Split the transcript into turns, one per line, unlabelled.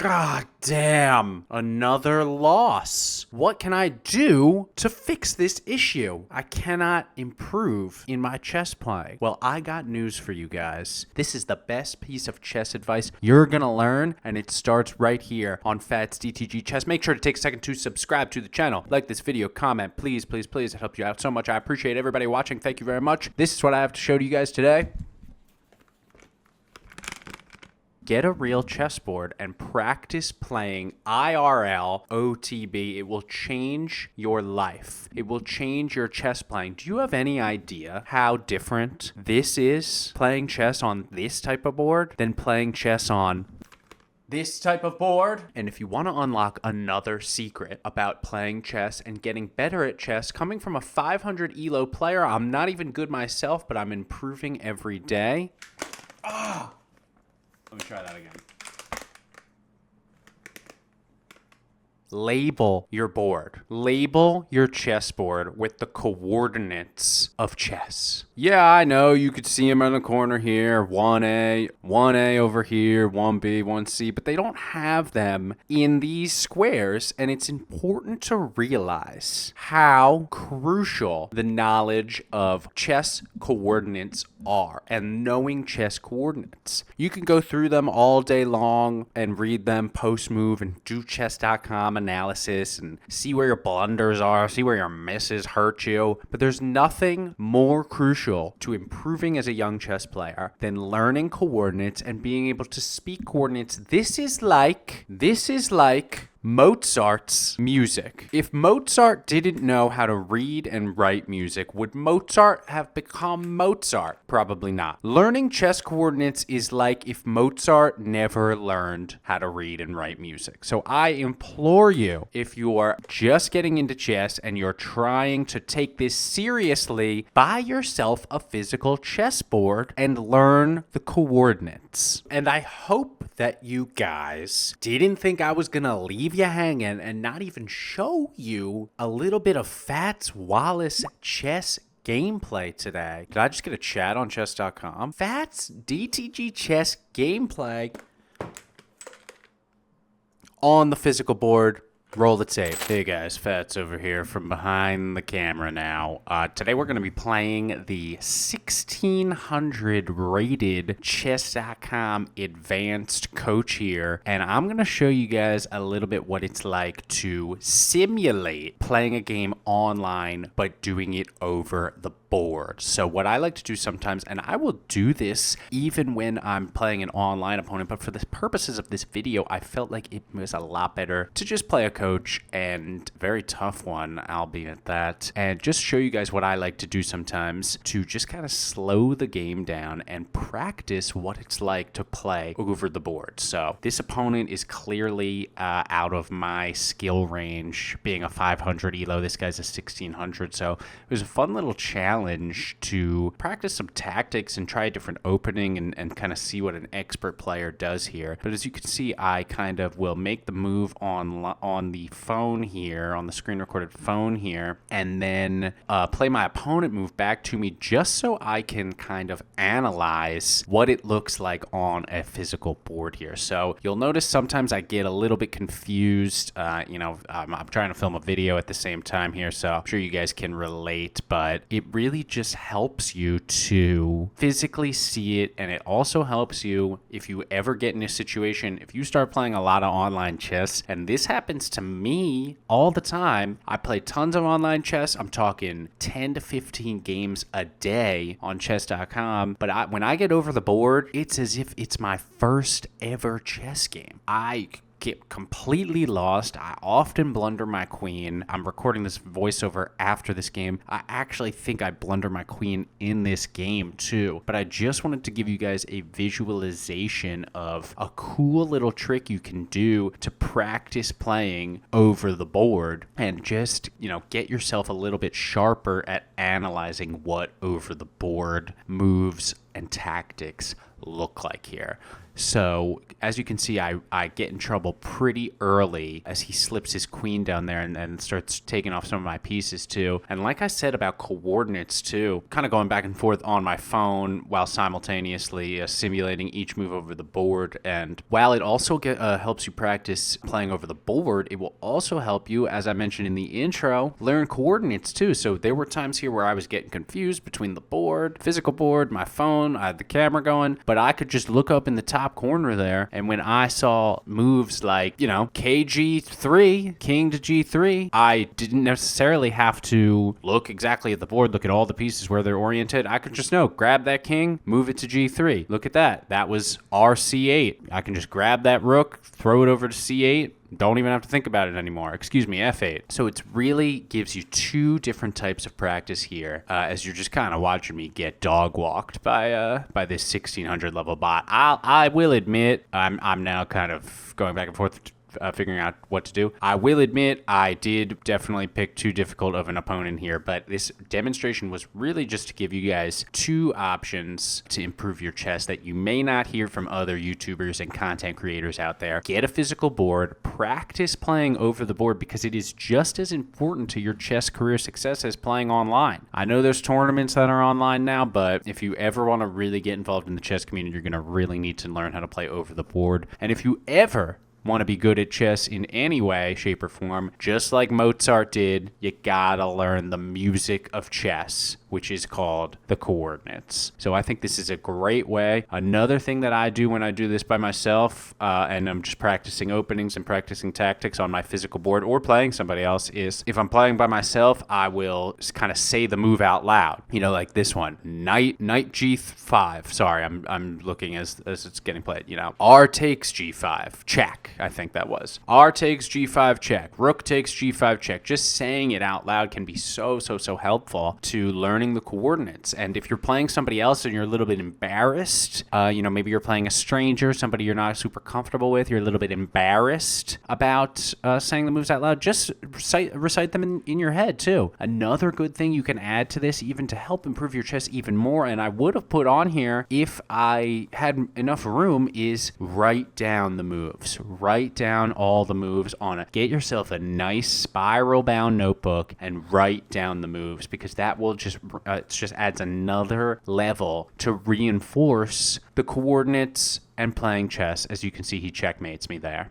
God damn, another loss. What can I do to fix this issue? I cannot improve in my chess play. Well, I got news for you guys. This is the best piece of chess advice you're gonna learn, and it starts right here on Fat's DTG Chess. Make sure to take a second to subscribe to the channel. Like this video, comment, please, please, please. It helps you out so much. I appreciate everybody watching. Thank you very much. This is what I have to show to you guys today. Get a real chessboard and practice playing IRL OTB. It will change your life. It will change your chess playing. Do you have any idea how different this is, playing chess on this type of board, than playing chess on this type of board? And if you want to unlock another secret about playing chess and getting better at chess, coming from a 500 ELO player, I'm not even good myself, but I'm improving every day. Let me try that again. Label your board. Label your chessboard with the coordinates of chess. Yeah, I know you could see them in the corner here. 1A, 1A over here, 1B, 1C, but they don't have them in these squares, and it's important to realize how crucial the knowledge of chess coordinates are and knowing chess coordinates. You can go through them all day long and read them post-move and do chess.com analysis and see where your blunders are, see where your misses hurt you. But there's nothing more crucial to improving as a young chess player than learning coordinates and being able to speak coordinates. This is like Mozart's music. If Mozart didn't know how to read and write music, would Mozart have become Mozart? Probably not. Learning chess coordinates is like if Mozart never learned how to read and write music. So I implore you, if you are just getting into chess and you're trying to take this seriously, buy yourself a physical chessboard and learn the coordinates. And I hope that you guys didn't think I was gonna leave you hanging and not even show you a little bit of Fats Wallace chess gameplay today. Did I just get a chat on chess.com? Fats DTG chess gameplay on the physical board. Roll the tape. Hey guys, Fats over here from behind the camera now. Today we're going to be playing the 1600 rated chess.com advanced coach here, and I'm going to show you guys a little bit what it's like to simulate playing a game online but doing it over the board. So what I like to do sometimes, and I will do this even when I'm playing an online opponent, but for the purposes of this video, I felt like it was a lot better to just play a coach, and very tough one, albeit that, and just show you guys what I like to do sometimes to just kind of slow the game down and practice what it's like to play over the board. So this opponent is clearly out of my skill range, being a 500 ELO. This guy's a 1600, so it was a fun little challenge to practice some tactics and try a different opening and kind of see what an expert player does here. But as you can see, I kind of will make the move on the phone here, on the screen recorded phone here, and then play my opponent move back to me just so I can kind of analyze what it looks like on a physical board here. So you'll notice sometimes I get a little bit confused. I'm trying to film a video at the same time here, so I'm sure you guys can relate, but it really just helps you to physically see it, and it also helps you if you ever get in a situation, if you start playing a lot of online chess, and this happens to me all the time. I play tons of online chess. I'm talking 10 to 15 games a day on chess.com, but when I get over the board, it's as if it's my first ever chess game. I get completely lost. I often blunder my queen. I'm recording this voiceover after this game. I actually think I blunder my queen in this game too, but I just wanted to give you guys a visualization of a cool little trick you can do to practice playing over the board and just, get yourself a little bit sharper at analyzing what over the board moves and tactics look like here. So as you can see, I get in trouble pretty early as he slips his queen down there and starts taking off some of my pieces too. And like I said about coordinates too, kind of going back and forth on my phone while simultaneously simulating each move over the board. And while it also helps you practice playing over the board, it will also help you, as I mentioned in the intro, learn coordinates too. So there were times here where I was getting confused between the board, physical board, my phone, I had the camera going, but I could just look up in the top corner there, and when I saw moves like, KG3, king to G3, I didn't necessarily have to look exactly at the board, look at all the pieces where they're oriented. I could just know, grab that king, move it to G3. Look at that. That was RC8. I can just grab that rook, throw it over to C8. Don't even have to think about it anymore. Excuse me, F8. So it really gives you two different types of practice here, as you're just kind of watching me get dog walked by this 1600 level bot. I will admit, I'm now kind of going back and forth, figuring out what to do. I will admit I did definitely pick too difficult of an opponent here, but this demonstration was really just to give you guys two options to improve your chess that you may not hear from other YouTubers and content creators out there. Get a physical board, practice playing over the board, because it is just as important to your chess career success as playing online. I know there's tournaments that are online now, but if you ever want to really get involved in the chess community, you're going to really need to learn how to play over the board. And if you ever want to be good at chess in any way, shape, or form, just like Mozart did, you gotta learn the music of chess, which is called the coordinates. So I think this is a great way. Another thing that I do when I do this by myself, and I'm just practicing openings and practicing tactics on my physical board or playing somebody else, is if I'm playing by myself, I will kind of say the move out loud. Like this one, knight G5. Sorry, I'm looking as it's getting played. R takes G5, check. I think that was. R takes G5 check. Rook takes G5 check. Just saying it out loud can be so helpful to learning the coordinates. And if you're playing somebody else and you're a little bit embarrassed, maybe you're playing a stranger, somebody you're not super comfortable with, you're a little bit embarrassed about saying the moves out loud, just recite them in your head too. Another good thing you can add to this, even to help improve your chess even more, and I would have put on here if I had enough room, is write down the moves. Write down all the moves on it. Get yourself a nice spiral-bound notebook and write down the moves, because that will just adds another level to reinforce the coordinates and playing chess. As you can see, he checkmates me there.